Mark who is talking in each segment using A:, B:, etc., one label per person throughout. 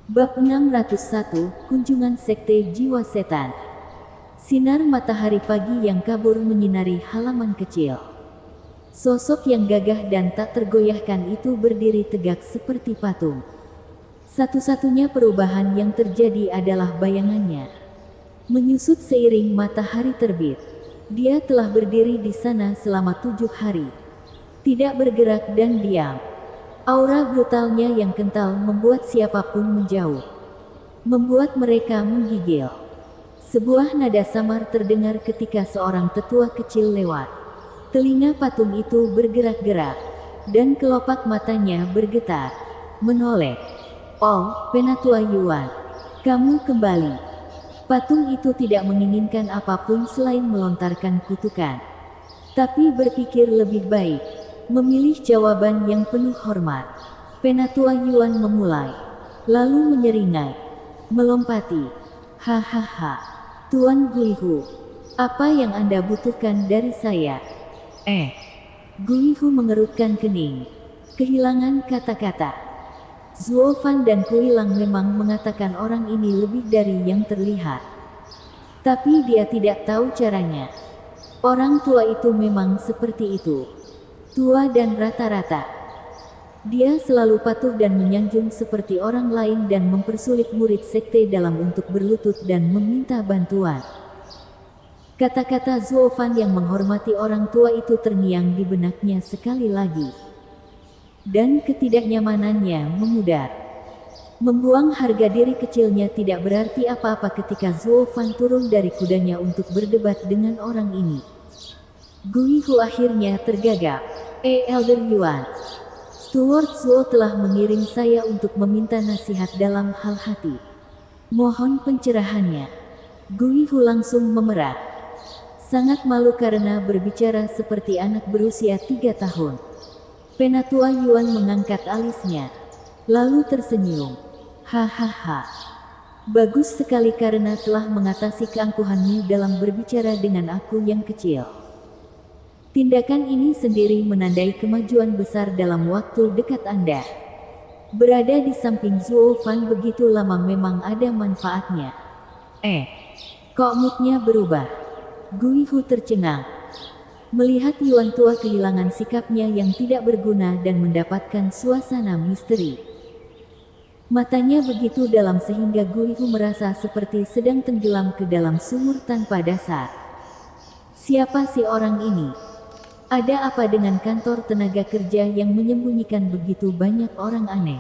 A: Bab 601, Kunjungan Sekte Jiwa Setan. Sinar matahari pagi yang kabur menyinari halaman kecil. Sosok yang gagah dan tak tergoyahkan itu berdiri tegak seperti patung. Satu-satunya perubahan yang terjadi adalah bayangannya. Menyusut seiring matahari terbit. Dia telah berdiri di sana selama 7 hari. Tidak bergerak dan diam. Aura brutalnya yang kental membuat siapapun menjauh. Membuat mereka menggigil. Sebuah nada samar terdengar ketika seorang tetua kecil lewat. Telinga patung itu bergerak-gerak. Dan kelopak matanya bergetar. Menoleh. Oh, Penatua Yuan. Kamu kembali. Patung itu tidak menginginkan apapun selain melontarkan kutukan. Tapi berpikir lebih baik. Memilih jawaban yang penuh hormat. Penatua Yuan memulai. Lalu menyeringai. Melompati. Hahaha. Tuan Guihu. Apa yang Anda butuhkan dari saya? Guihu mengerutkan kening. Kehilangan kata-kata. Zuo Fan dan Kuilang memang mengatakan orang ini lebih dari yang terlihat. Tapi dia tidak tahu caranya. Orang tua itu memang seperti itu. Tua dan rata-rata. Dia selalu patuh dan menyanjung seperti orang lain dan mempersulit murid sekte dalam untuk berlutut dan meminta bantuan. Kata-kata Zuo Fan yang menghormati orang tua itu terngiang di benaknya sekali lagi. Dan ketidaknyamanannya memudar. Membuang harga diri kecilnya tidak berarti apa-apa ketika Zuo Fan turun dari kudanya untuk berdebat dengan orang ini. Guihu akhirnya tergagap. Elder Yuan. Steward Zuo telah mengirim saya untuk meminta nasihat dalam hal hati. Mohon pencerahannya. Guihu langsung memerah. Sangat malu karena berbicara seperti anak berusia 3 tahun. Penatua Yuan mengangkat alisnya. Lalu tersenyum. Hahaha. Bagus sekali karena telah mengatasi keangkuhanmu dalam berbicara dengan aku yang kecil. Tindakan ini sendiri menandai kemajuan besar dalam waktu dekat Anda. Berada di samping Zuo Fan begitu lama memang ada manfaatnya. Kok moodnya berubah? Guihu tercengang. Melihat Yuan tua kehilangan sikapnya yang tidak berguna dan mendapatkan suasana misteri. Matanya begitu dalam sehingga Guihu merasa seperti sedang tenggelam ke dalam sumur tanpa dasar. Siapa si orang ini? Ada apa dengan kantor tenaga kerja yang menyembunyikan begitu banyak orang aneh?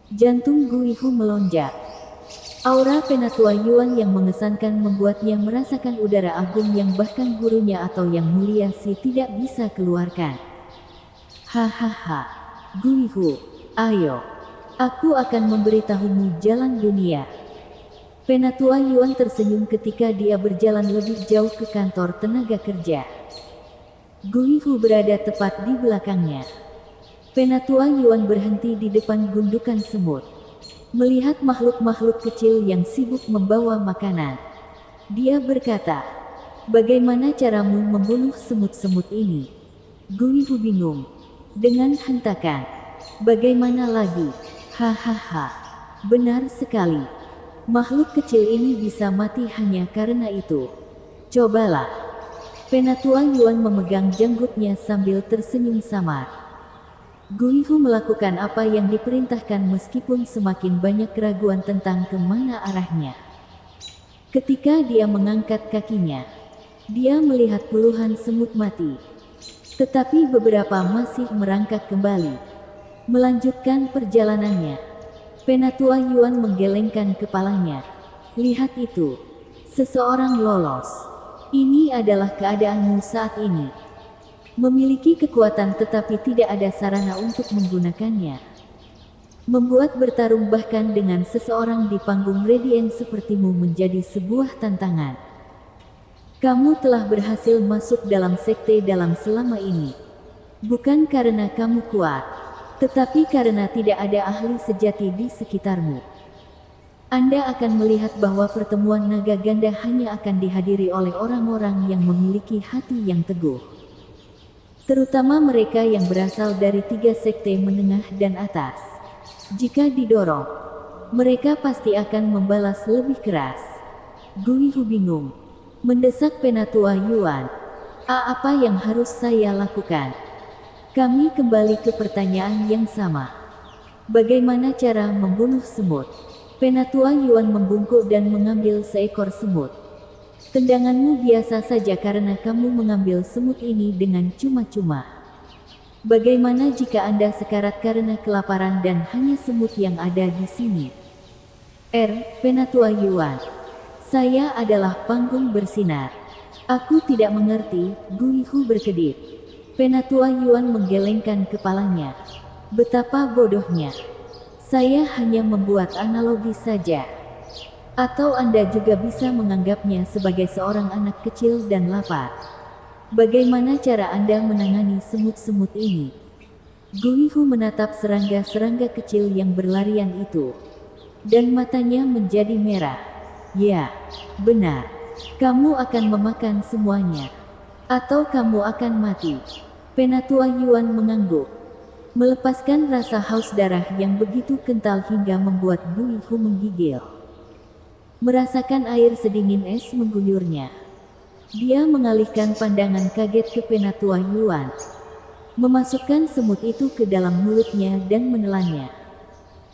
A: Jantung Guihu melonjak. Aura Penatua Yuan yang mengesankan membuatnya merasakan udara agung yang bahkan gurunya atau yang mulia si tidak bisa keluarkan. Hahaha. Guihu, ayo. Aku akan memberitahumu jalan dunia. Penatua Yuan tersenyum ketika dia berjalan lebih jauh ke kantor tenaga kerja. Guihu berada tepat di belakangnya. Penatua Yuan berhenti di depan gundukan semut. Melihat makhluk-makhluk kecil yang sibuk membawa makanan. Dia berkata, "Bagaimana caramu membunuh semut-semut ini?" Guihu bingung. Dengan hentakan. Bagaimana lagi? Hahaha. Benar sekali. Makhluk kecil ini bisa mati hanya karena itu. Cobalah. Penatua Yuan memegang janggutnya sambil tersenyum samar. Guihu melakukan apa yang diperintahkan meskipun semakin banyak keraguan tentang kemana arahnya. Ketika dia mengangkat kakinya, dia melihat puluhan semut mati. Tetapi beberapa masih merangkak kembali. Melanjutkan perjalanannya. Penatua Yuan menggelengkan kepalanya. Lihat itu. Seseorang lolos. Ini adalah keadaanmu saat ini. Memiliki kekuatan tetapi tidak ada sarana untuk menggunakannya. Membuat bertarung bahkan dengan seseorang di panggung Radiant sepertimu menjadi sebuah tantangan. Kamu telah berhasil masuk dalam sekte dalam selama ini. Bukan karena kamu kuat, tetapi karena tidak ada ahli sejati di sekitarmu. Anda akan melihat bahwa pertemuan naga ganda hanya akan dihadiri oleh orang-orang yang memiliki hati yang teguh. Terutama mereka yang berasal dari 3 sekte menengah dan atas. Jika didorong, mereka pasti akan membalas lebih keras. Guihu bingung. Mendesak Penatua Yuan. Apa yang harus saya lakukan? Kami kembali ke pertanyaan yang sama. Bagaimana cara membunuh semut? Penatua Yuan membungkuk dan mengambil seekor semut. Tendanganmu biasa saja karena kamu mengambil semut ini dengan cuma-cuma. Bagaimana jika Anda sekarat karena kelaparan dan hanya semut yang ada di sini? Penatua Yuan. Saya adalah panggung bersinar. Aku tidak mengerti, Guihu berkedip. Penatua Yuan menggelengkan kepalanya. Betapa bodohnya. Saya hanya membuat analogi saja. Atau Anda juga bisa menganggapnya sebagai seorang anak kecil dan lapar. Bagaimana cara Anda menangani semut-semut ini? Guihu menatap serangga-serangga kecil yang berlarian itu. Dan matanya menjadi merah. Ya, benar. Kamu akan memakan semuanya. Atau kamu akan mati. Penatua Yuan mengangguk. Melepaskan rasa haus darah yang begitu kental hingga membuat Guihu menggigil. Merasakan air sedingin es mengguyurnya. Dia mengalihkan pandangan kaget ke Penatua Yuan. Memasukkan semut itu ke dalam mulutnya dan menelannya.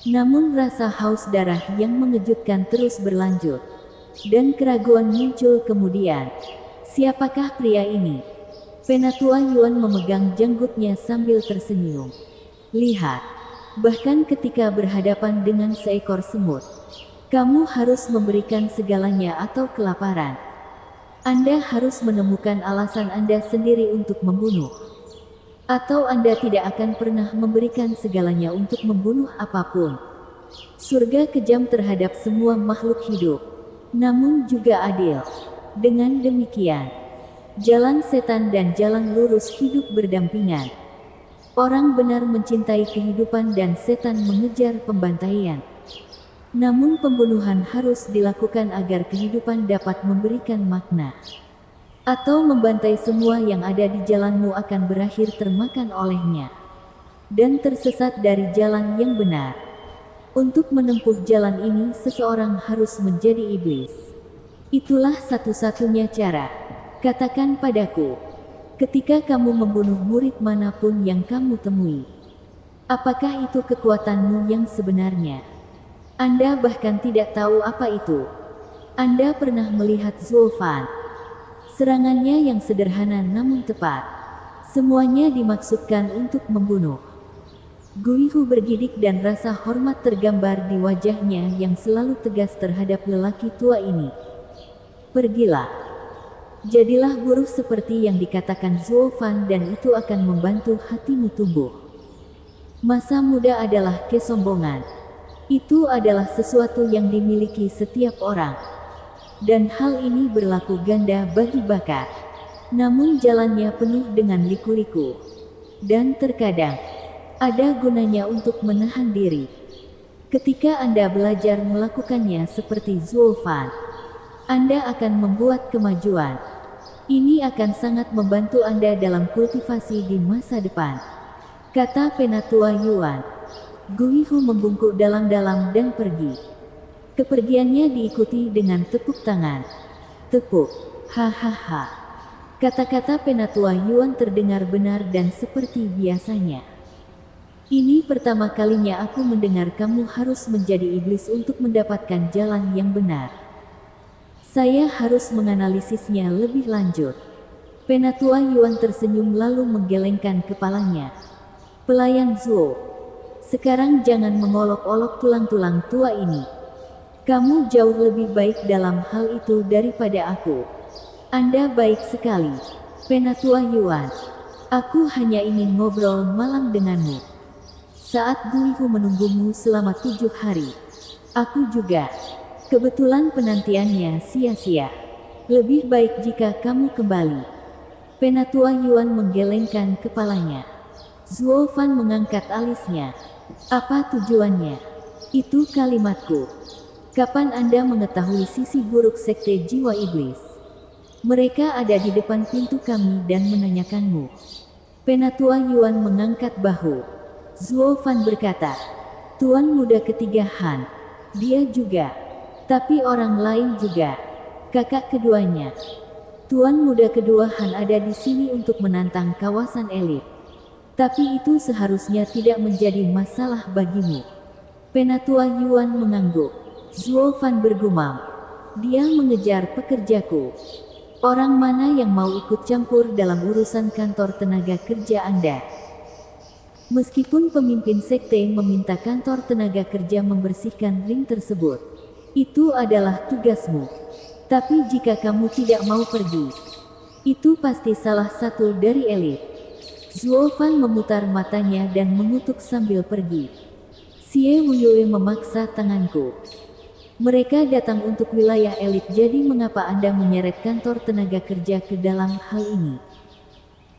A: Namun rasa haus darah yang mengejutkan terus berlanjut. Dan keraguan muncul kemudian. Siapakah pria ini? Penatua Yuan memegang janggutnya sambil tersenyum. Lihat. Bahkan ketika berhadapan dengan seekor semut, kamu harus memberikan segalanya atau kelaparan. Anda harus menemukan alasan Anda sendiri untuk membunuh. Atau Anda tidak akan pernah memberikan segalanya untuk membunuh apapun. Surga kejam terhadap semua makhluk hidup. Namun juga adil. Dengan demikian, jalan setan dan jalan lurus hidup berdampingan. Orang benar mencintai kehidupan dan setan mengejar pembantaian. Namun pembunuhan harus dilakukan agar kehidupan dapat memberikan makna. Atau membantai semua yang ada di jalanmu akan berakhir termakan olehnya. Dan tersesat dari jalan yang benar. Untuk menempuh jalan ini seseorang harus menjadi iblis. Itulah satu-satunya cara. Katakan padaku. Ketika kamu membunuh murid manapun yang kamu temui. Apakah itu kekuatanmu yang sebenarnya? Anda bahkan tidak tahu apa itu. Anda pernah melihat Zulfan. Serangannya yang sederhana namun tepat. Semuanya dimaksudkan untuk membunuh. Guihu bergidik dan rasa hormat tergambar di wajahnya yang selalu tegas terhadap lelaki tua ini. Pergilah. Jadilah buruh seperti yang dikatakan Zulfan dan itu akan membantu hatimu tumbuh. Masa muda adalah kesombongan. Itu adalah sesuatu yang dimiliki setiap orang. Dan hal ini berlaku ganda bagi bakat. Namun jalannya penuh dengan liku-liku. Dan terkadang, ada gunanya untuk menahan diri. Ketika Anda belajar melakukannya seperti Zulfan, Anda akan membuat kemajuan. Ini akan sangat membantu Anda dalam kultivasi di masa depan. Kata Penatua Yuan. Guihu membungkuk dalam-dalam dan pergi. Kepergiannya diikuti dengan tepuk tangan. Tepuk. Hahaha. Kata-kata Penatua Yuan terdengar benar dan seperti biasanya. Ini pertama kalinya aku mendengar kamu harus menjadi iblis untuk mendapatkan jalan yang benar. Saya harus menganalisisnya lebih lanjut. Penatua Yuan tersenyum lalu menggelengkan kepalanya. Pelayan Zhou. Sekarang jangan mengolok-olok tulang-tulang tua ini. Kamu jauh lebih baik dalam hal itu daripada aku. Anda baik sekali. Penatua Yuan. Aku hanya ingin ngobrol malam denganmu. Saat Guihu menunggumu selama 7 hari. Aku juga. Kebetulan penantiannya sia-sia. Lebih baik jika kamu kembali. Penatua Yuan menggelengkan kepalanya. Zulfan mengangkat alisnya. Apa tujuannya? Itu kalimatku. Kapan Anda mengetahui sisi buruk sekte jiwa iblis? Mereka ada di depan pintu kami dan menanyakanmu. Penatua Yuan mengangkat bahu. Zulfan berkata, Tuan muda ketiga Han. Dia juga. Tapi orang lain juga. Kakak keduanya. Tuan muda kedua Han ada di sini untuk menantang kawasan elit. Tapi itu seharusnya tidak menjadi masalah bagimu. Penatua Yuan mengangguk. Zuo Fan bergumam. Dia mengejar pekerjaku. Orang mana yang mau ikut campur dalam urusan kantor tenaga kerja Anda? Meskipun pemimpin sekte meminta kantor tenaga kerja membersihkan ring tersebut, itu adalah tugasmu. Tapi jika kamu tidak mau pergi, itu pasti salah satu dari elit. Zuo Fan memutar matanya dan mengutuk sambil pergi. Xie Wuyue memaksa tanganku. Mereka datang untuk wilayah elit, jadi mengapa Anda menyeret kantor tenaga kerja ke dalam hal ini?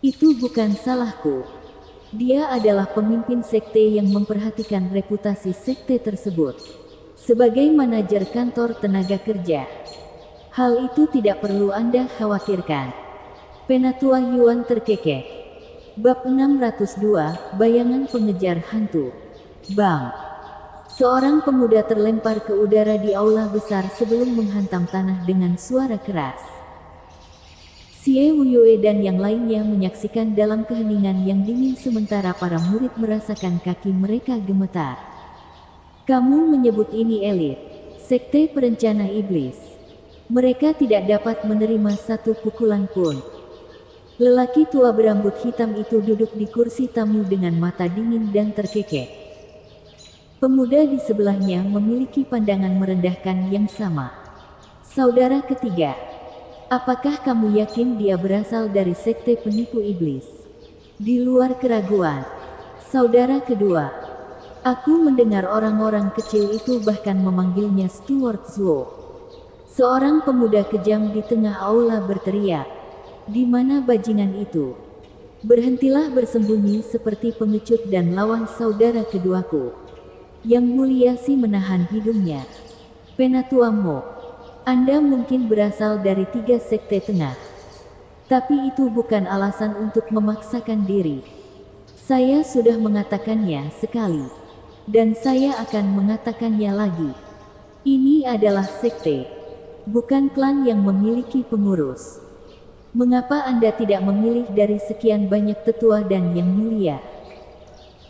A: Itu bukan salahku. Dia adalah pemimpin sekte yang memperhatikan reputasi sekte tersebut. Sebagai manajer kantor tenaga kerja, hal itu tidak perlu Anda khawatirkan. Penatua Yuan terkekeh. Bab 602, Bayangan Pengejar Hantu. Bang! Seorang pemuda terlempar ke udara di aula besar sebelum menghantam tanah dengan suara keras. Xie Wuyue dan yang lainnya menyaksikan dalam keheningan yang dingin sementara para murid merasakan kaki mereka gemetar. Kamu menyebut ini elit, sekte perencana iblis. Mereka tidak dapat menerima satu pukulan pun. Lelaki tua berambut hitam itu duduk di kursi tamu dengan mata dingin dan terkekeh. Pemuda di sebelahnya memiliki pandangan merendahkan yang sama. Saudara ketiga, apakah kamu yakin dia berasal dari sekte penipu iblis? Di luar keraguan. Saudara kedua, aku mendengar orang-orang kecil itu bahkan memanggilnya Stuart Zuo. Seorang pemuda kejam di tengah aula berteriak, "Di mana bajingan itu? Berhentilah bersembunyi seperti pengecut dan lawan saudara keduaku." Yang mulia Si menahan hidungnya. Penatua Mo, Anda mungkin berasal dari 3 sekte tengah. Tapi itu bukan alasan untuk memaksakan diri. Saya sudah mengatakannya sekali. Dan saya akan mengatakannya lagi. Ini adalah sekte, bukan klan yang memiliki pengurus. Mengapa Anda tidak memilih dari sekian banyak tetua dan yang mulia?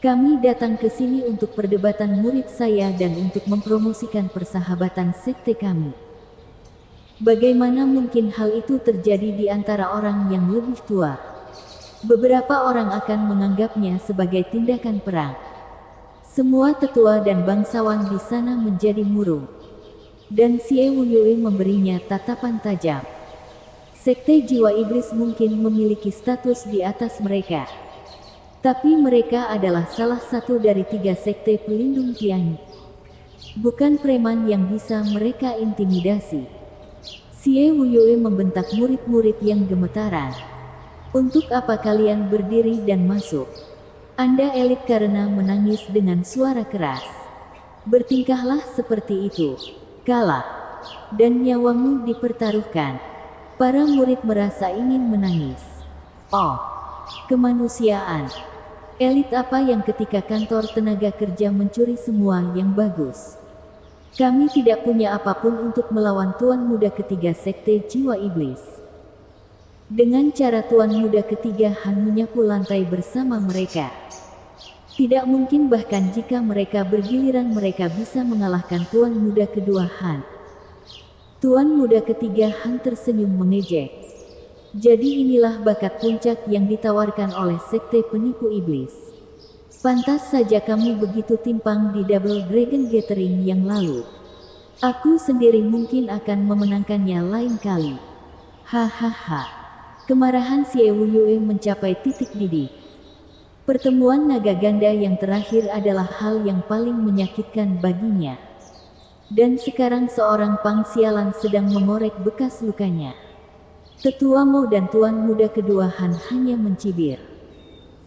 A: Kami datang ke sini untuk perdebatan murid saya dan untuk mempromosikan persahabatan sekte kami. Bagaimana mungkin hal itu terjadi di antara orang yang lebih tua? Beberapa orang akan menganggapnya sebagai tindakan perang. Semua tetua dan bangsawan di sana menjadi murung. Dan Xie Wuyue memberinya tatapan tajam. Sekte jiwa iblis mungkin memiliki status di atas mereka. Tapi mereka adalah salah satu dari 3 sekte pelindung Tianyi. Bukan preman yang bisa mereka intimidasi. Xie Wuyue membentak murid-murid yang gemetaran. Untuk apa kalian berdiri dan masuk? Anda elit karena menangis dengan suara keras. Bertingkahlah seperti itu. Kalah. Dan nyawamu dipertaruhkan. Para murid merasa ingin menangis. Oh, kemanusiaan. Elit apa yang ketika kantor tenaga kerja mencuri semua yang bagus? Kami tidak punya apapun untuk melawan tuan muda ketiga sekte jiwa iblis. Dengan cara tuan muda ketiga Han menyapu lantai bersama mereka. Tidak mungkin bahkan jika mereka bergiliran mereka bisa mengalahkan tuan muda kedua Han. Tuan muda ketiga Han tersenyum mengejek. Jadi inilah bakat puncak yang ditawarkan oleh sekte penipu iblis. Pantas saja kamu begitu timpang di Double Dragon Gathering yang lalu. Aku sendiri mungkin akan memenangkannya lain kali. Hahaha. Kemarahan Xie Wuyue mencapai titik didih. Pertemuan naga ganda yang terakhir adalah hal yang paling menyakitkan baginya. Dan sekarang seorang pangsialan sedang mengorek bekas lukanya. Tetua Mo dan tuan muda kedua Han hanya mencibir.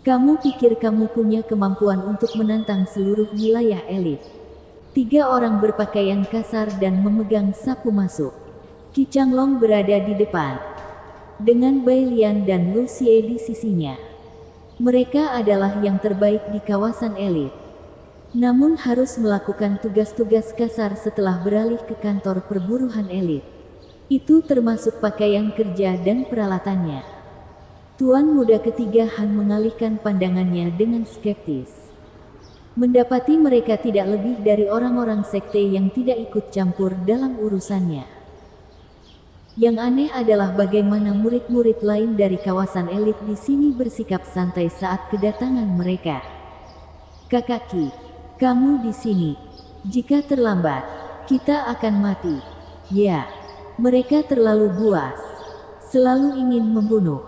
A: Kamu pikir kamu punya kemampuan untuk menantang seluruh wilayah elit? 3 orang berpakaian kasar dan memegang sapu masuk. Qi Changlong berada di depan. Dengan Bai Lian dan Lu Xie di sisinya. Mereka adalah yang terbaik di kawasan elit. namun harus melakukan tugas-tugas kasar setelah beralih ke kantor perburuan elit. Itu termasuk pakaian kerja dan peralatannya. Tuan muda ketiga Han mengalihkan pandangannya dengan skeptis. Mendapati mereka tidak lebih dari orang-orang sekte yang tidak ikut campur dalam urusannya. Yang aneh adalah bagaimana murid-murid lain dari kawasan elit di sini bersikap santai saat kedatangan mereka. Kakaki, kamu di sini. Jika terlambat, kita akan mati. Ya, mereka terlalu buas. Selalu ingin membunuh.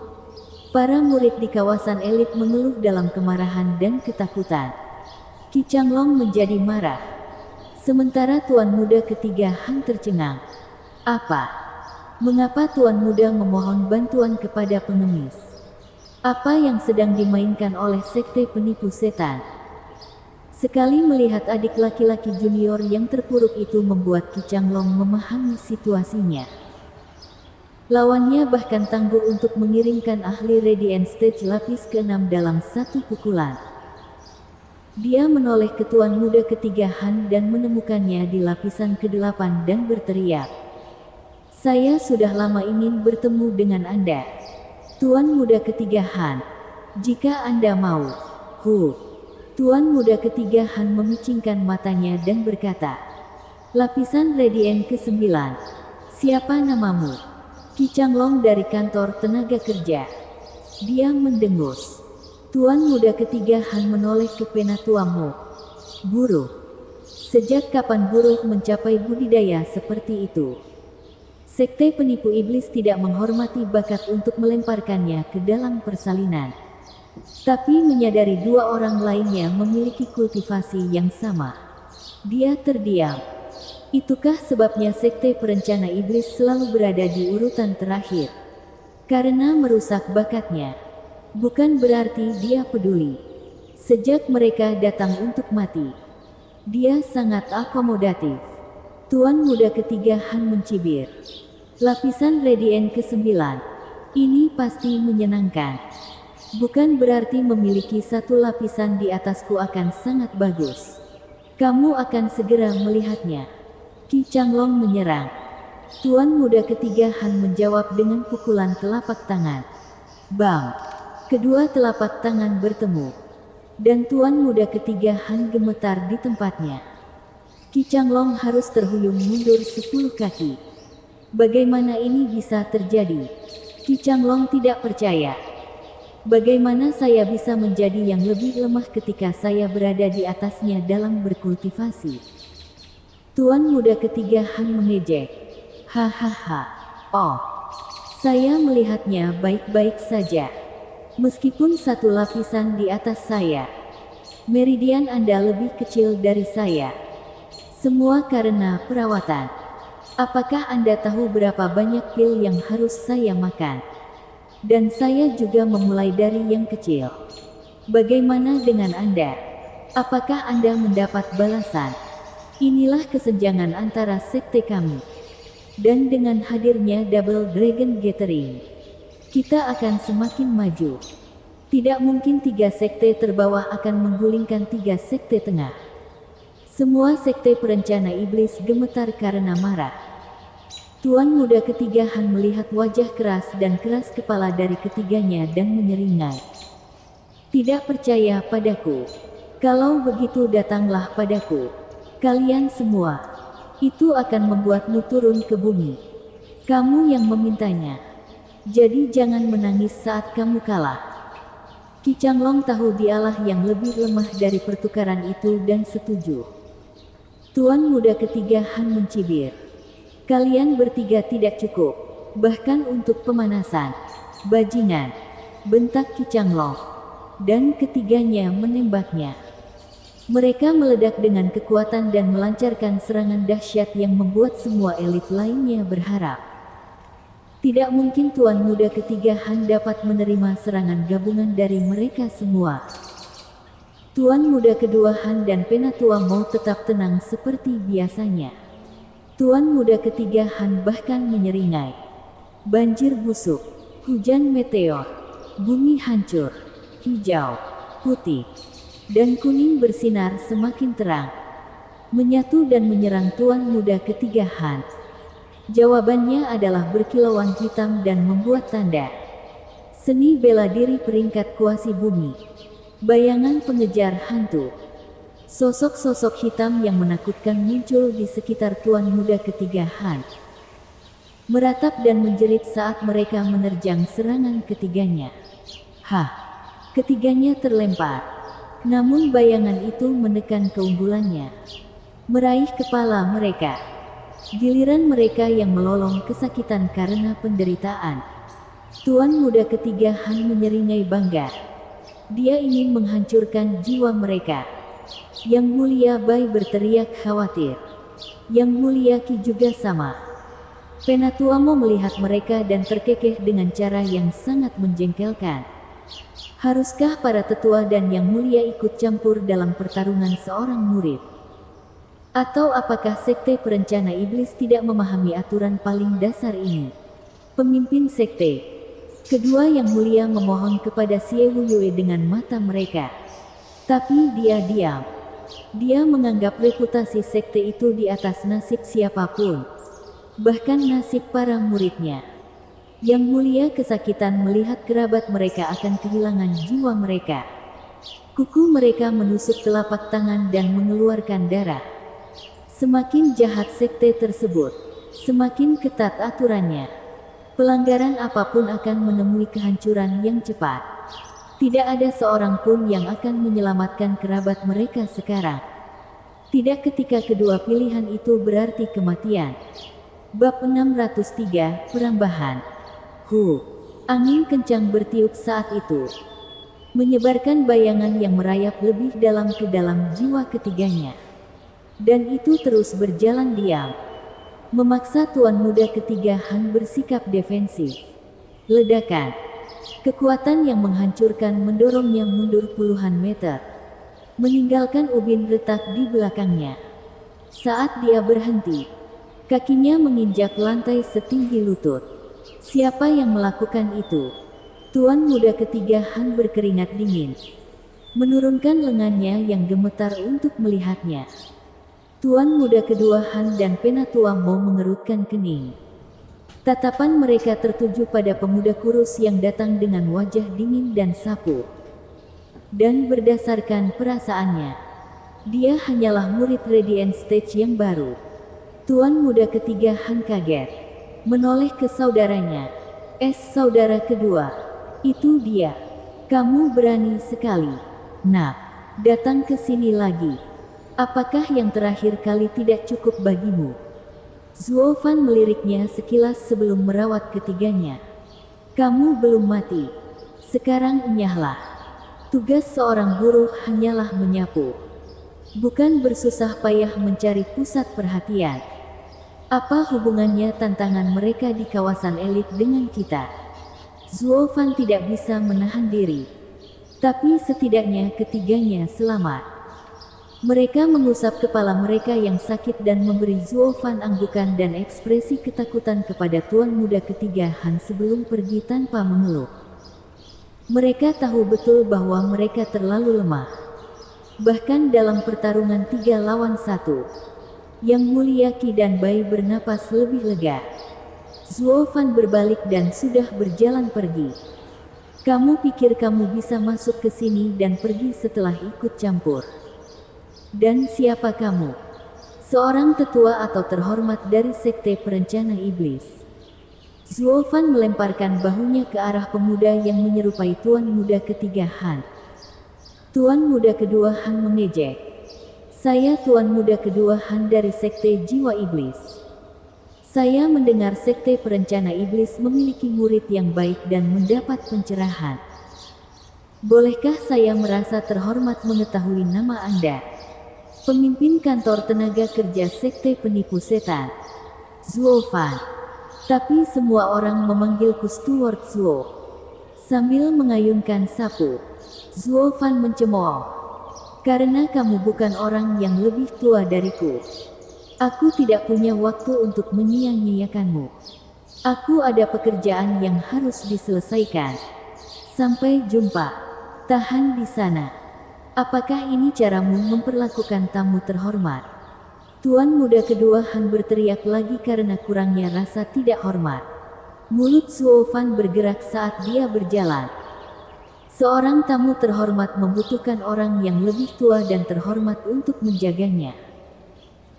A: Para murid di kawasan elit mengeluh dalam kemarahan dan ketakutan. Qi Changlong menjadi marah. Sementara tuan muda ketiga Han tercengang. Apa? Mengapa tuan muda memohon bantuan kepada pengemis? Apa yang sedang dimainkan oleh sekte penipu setan? Sekali melihat adik laki-laki junior yang terpuruk itu membuat Qi Changlong memahami situasinya. Lawannya bahkan tangguh untuk mengirimkan ahli Radiant Stage lapis ke-6 dalam satu pukulan. Dia menoleh ke tuan muda ketiga Han dan menemukannya di lapisan ke-8 dan berteriak. Saya sudah lama ingin bertemu dengan Anda. Tuan muda ketiga Han. Jika Anda mau. Tuan muda ketiga Han memicingkan matanya dan berkata. Lapisan Radiant ke-9. Siapa namamu? Qi Changlong dari kantor tenaga kerja. Dia mendengus. Tuan muda ketiga Han menoleh ke Penatua Mo. Buruh. Sejak kapan buruh mencapai budidaya seperti itu? Sekte penipu iblis tidak menghormati bakat untuk melemparkannya ke dalam persalinan. Tapi menyadari dua orang lainnya memiliki kultivasi yang sama. Dia terdiam. Itukah sebabnya sekte perencana iblis selalu berada di urutan terakhir? Karena merusak bakatnya. Bukan berarti dia peduli. Sejak mereka datang untuk mati, dia sangat akomodatif. Tuan muda ketiga Han mencibir. Lapisan Radiant ke-9. Ini pasti menyenangkan. Bukan berarti memiliki satu lapisan di atasku akan sangat bagus. Kamu akan segera melihatnya. Qi Changlong menyerang. Tuan muda ketiga Han menjawab dengan pukulan telapak tangan. Bam! Kedua telapak tangan bertemu. Dan tuan muda ketiga Han gemetar di tempatnya. Qi Changlong harus terhuyung mundur 10 kaki. Bagaimana ini bisa terjadi? Qi Changlong tidak percaya. Bagaimana saya bisa menjadi yang lebih lemah ketika saya berada di atasnya dalam berkultivasi? Tuan muda ketiga Han mengejek. Hahaha. Oh, saya melihatnya baik-baik saja. Meskipun satu lapisan di atas saya, meridian Anda lebih kecil dari saya. Semua karena perawatan. Apakah Anda tahu berapa banyak pil yang harus saya makan? Dan saya juga memulai dari yang kecil. Bagaimana dengan Anda? Apakah Anda mendapat balasan? Inilah kesenjangan antara sekte kami. Dan dengan hadirnya Double Dragon Gathering, kita akan semakin maju. Tidak mungkin 3 sekte terbawah akan menggulingkan 3 sekte tengah. Semua sekte perencana iblis gemetar karena marah. Tuan muda ketiga Han melihat wajah keras dan keras kepala dari ketiganya dan menyeringai. Tidak percaya padaku. Kalau begitu datanglah padaku. Kalian semua. Itu akan membuatmu turun ke bumi. Kamu yang memintanya. Jadi jangan menangis saat kamu kalah. Qi Changlong tahu dialah yang lebih lemah dari pertukaran itu dan setuju. Tuan muda ketiga Han mencibir. Kalian bertiga tidak cukup, bahkan untuk pemanasan. Bajingan, bentak Qi Changlong. Dan ketiganya menembaknya. Mereka meledak dengan kekuatan dan melancarkan serangan dahsyat yang membuat semua elit lainnya berharap. Tidak mungkin tuan muda ketiga Han dapat menerima serangan gabungan dari mereka semua. Tuan muda kedua Han dan Penatua Mo tetap tenang seperti biasanya. Tuan muda ketiga Han bahkan menyeringai. Banjir busuk, hujan meteor, bumi hancur, hijau, putih. dan kuning bersinar semakin terang, menyatu dan menyerang Tuan Muda ketiga Han. Jawabannya adalah berkilauan hitam dan membuat tanda seni bela diri peringkat kuasi bumi. Bayangan pengejar hantu. Sosok-sosok hitam yang menakutkan muncul di sekitar Tuan Muda ketiga Han, meratap dan menjerit saat mereka menerjang serangan ketiganya. Hah! Ketiganya terlempar. Namun bayangan itu menekan keunggulannya, meraih kepala mereka. Giliran mereka yang melolong kesakitan karena penderitaan. Tuan Muda ketiga Han menyeringai bangga. Dia ingin menghancurkan jiwa mereka. Yang Mulia Bai berteriak khawatir. Yang Mulia Qi juga sama. Penatuamo melihat mereka dan terkekeh dengan cara yang sangat menjengkelkan. Haruskah para tetua dan Yang Mulia ikut campur dalam pertarungan seorang murid? Atau apakah sekte perencana iblis tidak memahami aturan paling dasar ini? Pemimpin sekte kedua Yang Mulia memohon kepada Xie Wuyue dengan mata mereka. Tapi dia diam. Dia menganggap reputasi sekte itu di atas nasib siapapun, bahkan nasib para muridnya. Yang Mulia kesakitan melihat kerabat mereka akan kehilangan jiwa mereka. Kuku mereka menusuk telapak tangan dan mengeluarkan darah. Semakin jahat sekte tersebut, semakin ketat aturannya. Pelanggaran apapun akan menemui kehancuran yang cepat. Tidak ada seorang pun yang akan menyelamatkan kerabat mereka sekarang. Tidak ketika kedua pilihan itu berarti kematian. Bab 603, Perambahan. Angin kencang bertiup saat itu, menyebarkan bayangan yang merayap lebih dalam ke dalam jiwa ketiganya. Dan itu terus berjalan diam, memaksa Tuan Muda ketiga Han bersikap defensif. Ledakan, kekuatan yang menghancurkan mendorongnya mundur puluhan meter, meninggalkan ubin retak di belakangnya. Saat dia berhenti, kakinya menginjak lantai setinggi lutut. Siapa yang melakukan itu? Tuan Muda ketiga Han berkeringat dingin, menurunkan lengannya yang gemetar untuk melihatnya. Tuan Muda kedua Han dan Penatuamo mengerutkan kening. Tatapan mereka tertuju pada pemuda kurus yang datang dengan wajah dingin dan sapu. Dan berdasarkan perasaannya, dia hanyalah murid Radiant Stage yang baru. Tuan Muda ketiga Han kaget, menoleh ke saudaranya. Saudara kedua, itu dia. Kamu berani sekali. Nak, datang ke sini lagi. Apakah yang terakhir kali tidak cukup bagimu? Zuo Fan meliriknya sekilas sebelum merawat ketiganya. Kamu belum mati. Sekarang enyahlah. Tugas seorang guru hanyalah menyapu, bukan bersusah payah mencari pusat perhatian. Apa hubungannya tantangan mereka di kawasan elit dengan kita? Zuo Fan tidak bisa menahan diri. Tapi setidaknya ketiganya selamat. Mereka mengusap kepala mereka yang sakit dan memberi Zuo Fan anggukan dan ekspresi ketakutan kepada Tuan Muda ketiga Han sebelum pergi tanpa mengeluh. Mereka tahu betul bahwa mereka terlalu lemah. Bahkan dalam pertarungan 3 lawan 1, Yang Mulia Qi dan Bai bernapas lebih lega. Zuo Fan berbalik dan sudah berjalan pergi. Kamu pikir kamu bisa masuk ke sini dan pergi setelah ikut campur? Dan siapa kamu? Seorang tetua atau terhormat dari sekte perencana iblis? Zuo Fan melemparkan bahunya ke arah pemuda yang menyerupai Tuan Muda ketiga Han. Tuan Muda kedua Han mengejek. Saya Tuan Muda kedua Han dari sekte jiwa iblis. Saya mendengar sekte perencana iblis memiliki murid yang baik dan mendapat pencerahan. Bolehkah saya merasa terhormat mengetahui nama Anda? Pemimpin kantor tenaga kerja sekte penipu setan, Zuo Fan. Tapi semua orang memanggilku Steward Zuo. Sambil mengayunkan sapu, Zuo Fan mencemooh. Karena kamu bukan orang yang lebih tua dariku, aku tidak punya waktu untuk menyia-nyiakanmu. Aku ada pekerjaan yang harus diselesaikan. Sampai jumpa. Tahan di sana. Apakah ini caramu memperlakukan tamu terhormat? Tuan muda kedua Han berteriak lagi karena kurangnya rasa tidak hormat. Mulut Zuo Fan bergerak saat dia berjalan. Seorang tamu terhormat membutuhkan orang yang lebih tua dan terhormat untuk menjaganya.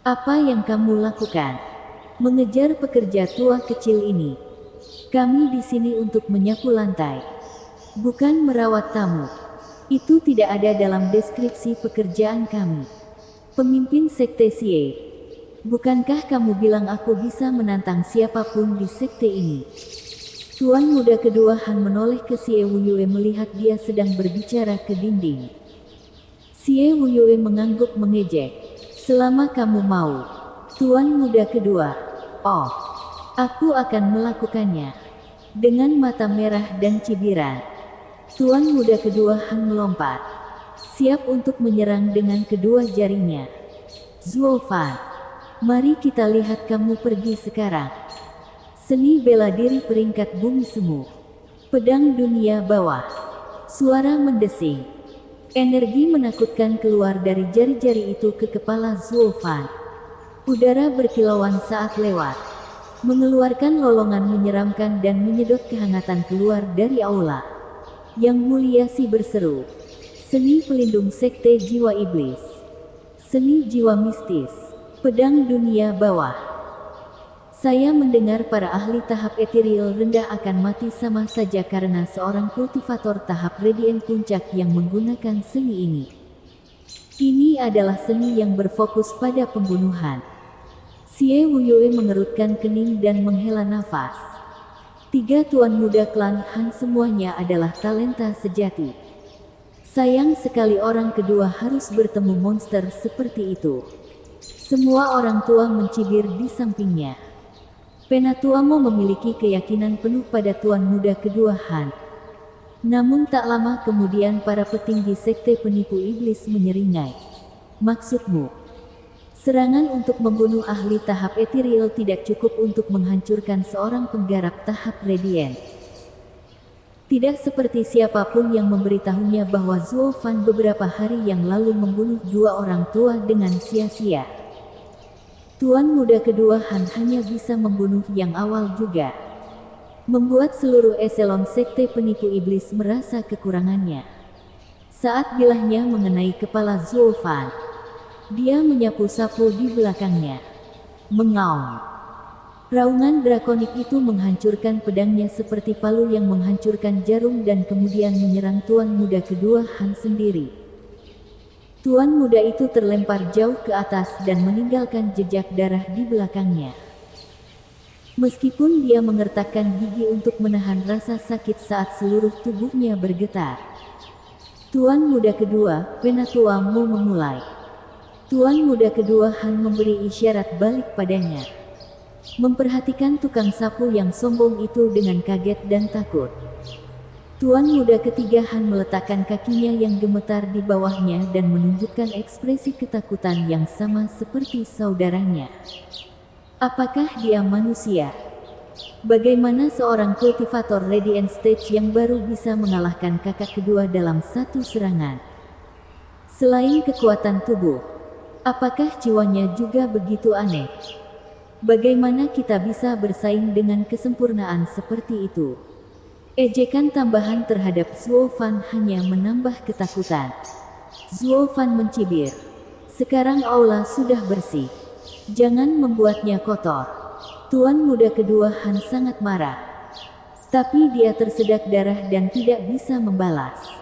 A: Apa yang kamu lakukan? Mengejar pekerja tua kecil ini. Kami di sini untuk menyapu lantai, bukan merawat tamu. Itu tidak ada dalam deskripsi pekerjaan kami. Pemimpin Sekte Xie, bukankah kamu bilang aku bisa menantang siapapun di sekte ini? Tuan muda kedua Han menoleh ke Xie Wuyue melihat dia sedang berbicara ke dinding. Xie Wuyue mengangguk mengejek. Selama kamu mau. Tuan muda kedua. Oh, aku akan melakukannya. Dengan mata merah dan cibiran, Tuan muda kedua Han melompat, siap untuk menyerang dengan kedua jarinya. Zuo Fan, mari kita lihat kamu pergi sekarang. Seni bela diri peringkat bumi semu. Pedang dunia bawah. Suara mendesing. Energi menakutkan keluar dari jari-jari itu ke kepala Zuo Fan. Udara berkilauan saat lewat, mengeluarkan lolongan menyeramkan dan menyedot kehangatan keluar dari aula. Yang mulia Si berseru, seni pelindung sekte jiwa iblis, seni jiwa mistis, pedang dunia bawah. Saya mendengar para ahli tahap ethereal rendah akan mati sama saja karena seorang kultivator tahap radiant puncak yang menggunakan seni ini. Ini adalah seni yang berfokus pada pembunuhan. Xie Wuyue mengerutkan kening dan menghela nafas. Tiga tuan muda klan Han semuanya adalah talenta sejati. Sayang sekali orang kedua harus bertemu monster seperti itu. Semua orang tua mencibir di sampingnya. Penatuamo memiliki keyakinan penuh pada tuan muda kedua Han. Namun tak lama kemudian para petinggi sekte penipu iblis menyeringai. Maksudmu, serangan untuk membunuh ahli tahap ethereal tidak cukup untuk menghancurkan seorang penggarap tahap radiant. Tidak seperti siapapun yang memberitahunya bahwa Zuo Fan beberapa hari yang lalu membunuh dua orang tua dengan sia-sia. Tuan muda kedua Han hanya bisa membunuh yang awal juga. Membuat seluruh eselon sekte penipu iblis merasa kekurangannya. Saat bilahnya mengenai kepala Zuo Fan, dia menyapu sapu di belakangnya. Mengaum. Raungan drakonik itu menghancurkan pedangnya seperti palu yang menghancurkan jarum dan kemudian menyerang tuan muda kedua Han sendiri. Tuan muda itu terlempar jauh ke atas dan meninggalkan jejak darah di belakangnya. Meskipun dia mengertakkan gigi untuk menahan rasa sakit saat seluruh tubuhnya bergetar. Tuan muda kedua, Penatuamo memulai. Tuan muda kedua Han memberi isyarat balik padanya. Memperhatikan tukang sapu yang sombong itu dengan kaget dan takut. Tuan muda ketiga Han meletakkan kakinya yang gemetar di bawahnya dan menunjukkan ekspresi ketakutan yang sama seperti saudaranya. Apakah dia manusia? Bagaimana seorang kultivator Radiant Stage yang baru bisa mengalahkan kakak kedua dalam satu serangan? Selain kekuatan tubuh, apakah jiwanya juga begitu aneh? Bagaimana kita bisa bersaing dengan kesempurnaan seperti itu? Ejekan tambahan terhadap Zuo Fan hanya menambah ketakutan. Zuo Fan mencibir. Sekarang aula sudah bersih. Jangan membuatnya kotor. Tuan muda kedua Han sangat marah. Tapi dia tersedak darah dan tidak bisa membalas.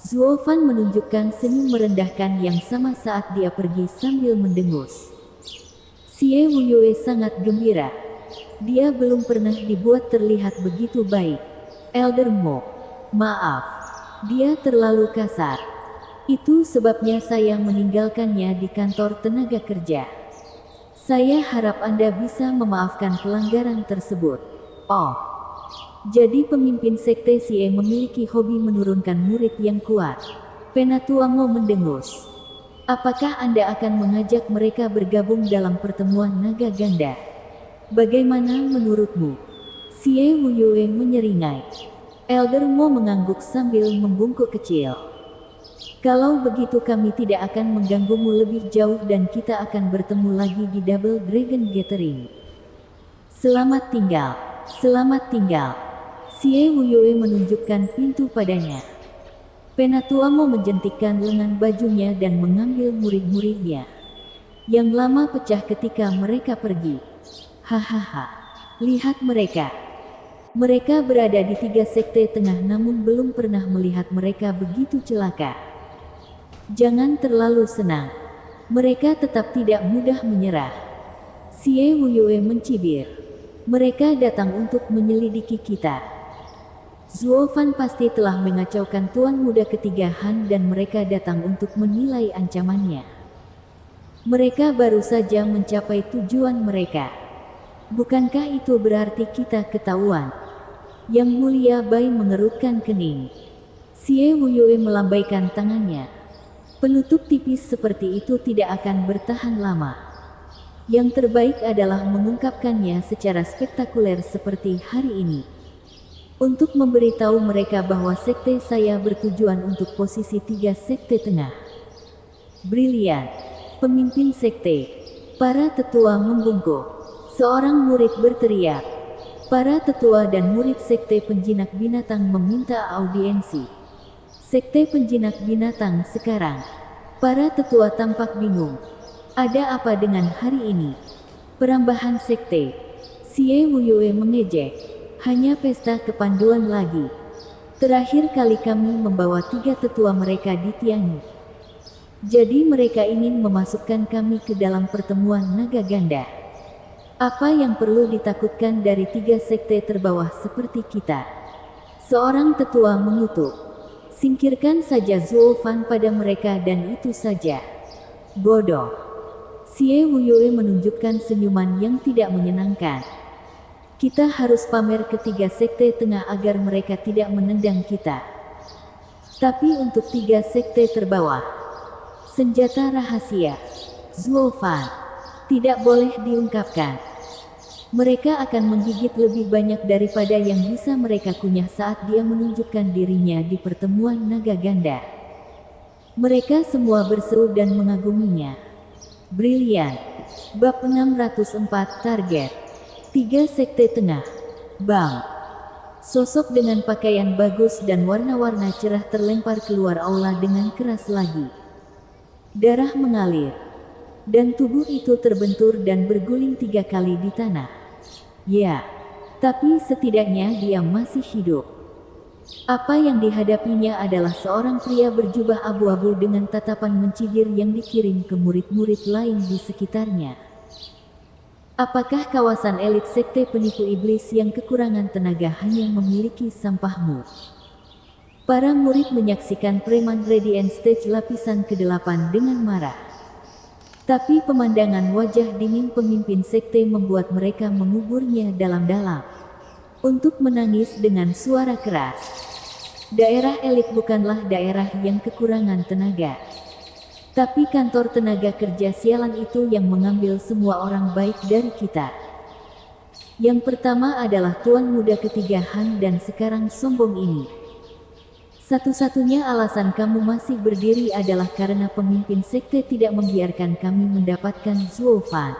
A: Zuo Fan menunjukkan senyum merendahkan yang sama saat dia pergi sambil mendengus. Xie Wuyue sangat gembira. Dia belum pernah dibuat terlihat begitu baik. Elder Mo, maaf, dia terlalu kasar. Itu sebabnya saya meninggalkannya di kantor tenaga kerja. Saya harap Anda bisa memaafkan pelanggaran tersebut. Oh, jadi pemimpin sekte Xie memiliki hobi menurunkan murid yang kuat. Penatuamo mendengus. Apakah Anda akan mengajak mereka bergabung dalam pertemuan naga ganda? Bagaimana menurutmu? Xie Wuyue menyeringai. Elder Mo mengangguk sambil membungkuk kecil. Kalau begitu kami tidak akan mengganggumu lebih jauh dan kita akan bertemu lagi di Double Dragon Gathering. Selamat tinggal, selamat tinggal. Xie Wuyue menunjukkan pintu padanya. Penatua Mo menjentikkan lengan bajunya dan mengambil murid-muridnya. Yang lama pecah ketika mereka pergi. Hahaha, lihat mereka. Mereka berada di 3 sekte tengah namun belum pernah melihat mereka begitu celaka. Jangan terlalu senang. Mereka tetap tidak mudah menyerah. Xie Wuyue mencibir. Mereka datang untuk menyelidiki kita. Zuo Fan pasti telah mengacaukan Tuan Muda ketiga Han dan mereka datang untuk menilai ancamannya. Mereka baru saja mencapai tujuan mereka. Bukankah itu berarti kita ketahuan? Yang Mulia Bai mengerutkan kening. Xie Wuyue melambaikan tangannya. Penutup tipis seperti itu tidak akan bertahan lama. Yang terbaik adalah mengungkapkannya secara spektakuler seperti hari ini. Untuk memberitahu mereka bahwa sekte saya bertujuan untuk posisi 3 sekte tengah. Brilian. Pemimpin sekte. Para tetua membungkuk. Seorang murid berteriak. Para tetua dan murid sekte penjinak binatang meminta audiensi. Sekte penjinak binatang sekarang. Para tetua tampak bingung. Ada apa dengan hari ini? Perambahan sekte. Xie Wuyue mengejek. Hanya pesta kepanduan lagi. Terakhir kali kami membawa 3 tetua mereka di Tianyi. Jadi mereka ingin memasukkan kami ke dalam pertemuan naga ganda. Apa yang perlu ditakutkan dari 3 sekte terbawah seperti kita? Seorang tetua mengutuk. Singkirkan saja Zuo Fan pada mereka dan itu saja. Bodoh. Xie Wuyue menunjukkan senyuman yang tidak menyenangkan. Kita harus pamer ke 3 sekte tengah agar mereka tidak menendang kita. Tapi untuk 3 sekte terbawah, senjata rahasia, Zuo Fan, tidak boleh diungkapkan. Mereka akan menggigit lebih banyak daripada yang bisa mereka kunyah saat dia menunjukkan dirinya di pertemuan naga ganda. Mereka semua berseru dan mengaguminya. Brilian. Bab 604 target. 3 sekte tengah. Bang. Sosok dengan pakaian bagus dan warna-warna cerah terlempar keluar aula dengan keras lagi. Darah mengalir. Dan tubuh itu terbentur dan berguling 3 kali di tanah. Ya, tapi setidaknya dia masih hidup. Apa yang dihadapinya adalah seorang pria berjubah abu-abu dengan tatapan mencibir yang dikirim ke murid-murid lain di sekitarnya. Apakah kawasan elit sekte penipu iblis yang kekurangan tenaga hanya memiliki sampahmu? Para murid menyaksikan preman Radiant Stage lapisan ke-8 dengan marah. Tapi pemandangan wajah dingin pemimpin sekte membuat mereka menguburnya dalam-dalam. Untuk menangis dengan suara keras. Daerah elit bukanlah daerah yang kekurangan tenaga. Tapi kantor tenaga kerja sialan itu yang mengambil semua orang baik dari kita. Yang pertama adalah Tuan Muda ketiga Han dan sekarang sombong ini. Satu-satunya alasan kamu masih berdiri adalah karena pemimpin sekte tidak membiarkan kami mendapatkan Zuo Fan.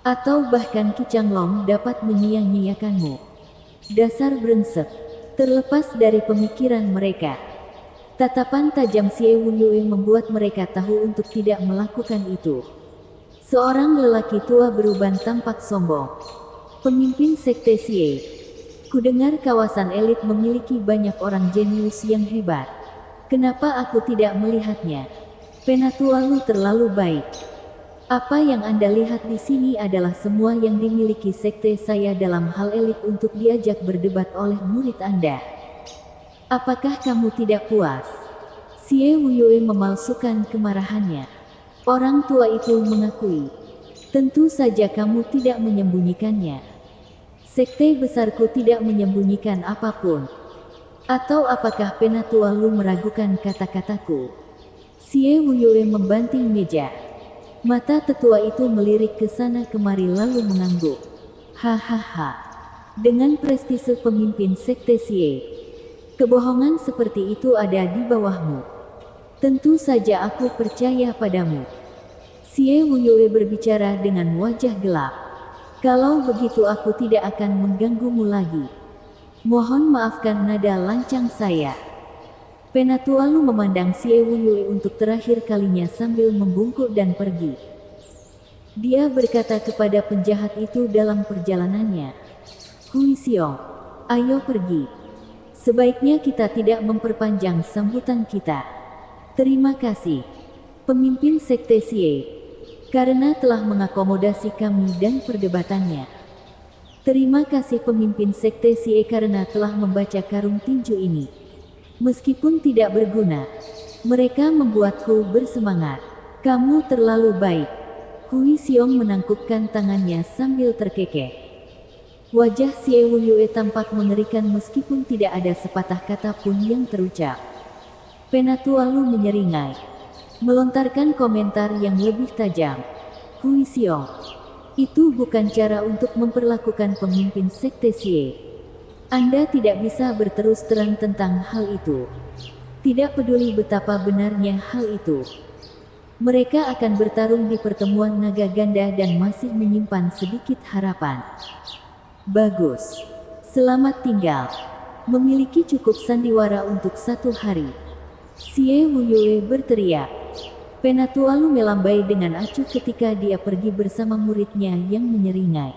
A: Atau bahkan Qicang Long dapat menyia-nyiakanmu. Dasar brengsek. Terlepas dari pemikiran mereka. Tatapan tajam Xie Wuyue membuat mereka tahu untuk tidak melakukan itu. Seorang lelaki tua beruban tampak sombong. Pemimpin sekte Xie. Kudengar kawasan elit memiliki banyak orang jenius yang hebat. Kenapa aku tidak melihatnya? Penatua lu terlalu baik. Apa yang Anda lihat di sini adalah semua yang dimiliki sekte saya dalam hal elit untuk diajak berdebat oleh murid Anda. Apakah kamu tidak puas? Xie Wuyue memalsukan kemarahannya. Orang tua itu mengakui. Tentu saja kamu tidak menyembunyikannya. Sekte besarku tidak menyembunyikan apapun. Atau apakah penatua lu meragukan kata-kataku? Xie Wuyue membanting meja. Mata tetua itu melirik ke sana kemari lalu mengangguk. Hahaha. Dengan prestise pemimpin sekte Xie. Kebohongan seperti itu ada di bawahmu. Tentu saja aku percaya padamu. Xie Wuyue berbicara dengan wajah gelap. Kalau begitu aku tidak akan mengganggumu lagi. Mohon maafkan nada lancang saya. Penatua Lu memandang Xie Wuyue untuk terakhir kalinya sambil membungkuk dan pergi. Dia berkata kepada penjahat itu dalam perjalanannya, Hui Xiong, ayo pergi. Sebaiknya kita tidak memperpanjang sambutan kita. Terima kasih, pemimpin Sekte Xie, karena telah mengakomodasi kami dan perdebatannya. Terima kasih pemimpin Sekte Xie karena telah membaca karung tinju ini. Meskipun tidak berguna, mereka membuatku bersemangat. Kamu terlalu baik. Hui Xiong menangkupkan tangannya sambil terkekeh. Wajah Xie Wuyue tampak mengerikan meskipun tidak ada sepatah kata pun yang terucap. Penatua Lu menyeringai, melontarkan komentar yang lebih tajam. Hui Xiong, itu bukan cara untuk memperlakukan pemimpin Sekte Xie. Anda tidak bisa berterus terang tentang hal itu. Tidak peduli betapa benarnya hal itu. Mereka akan bertarung di pertemuan naga ganda dan masih menyimpan sedikit harapan. Bagus. Selamat tinggal. Memiliki cukup sandiwara untuk 1 hari. Xie Wuyue berteriak. Penatua Lu melambai dengan acuh ketika dia pergi bersama muridnya yang menyeringai.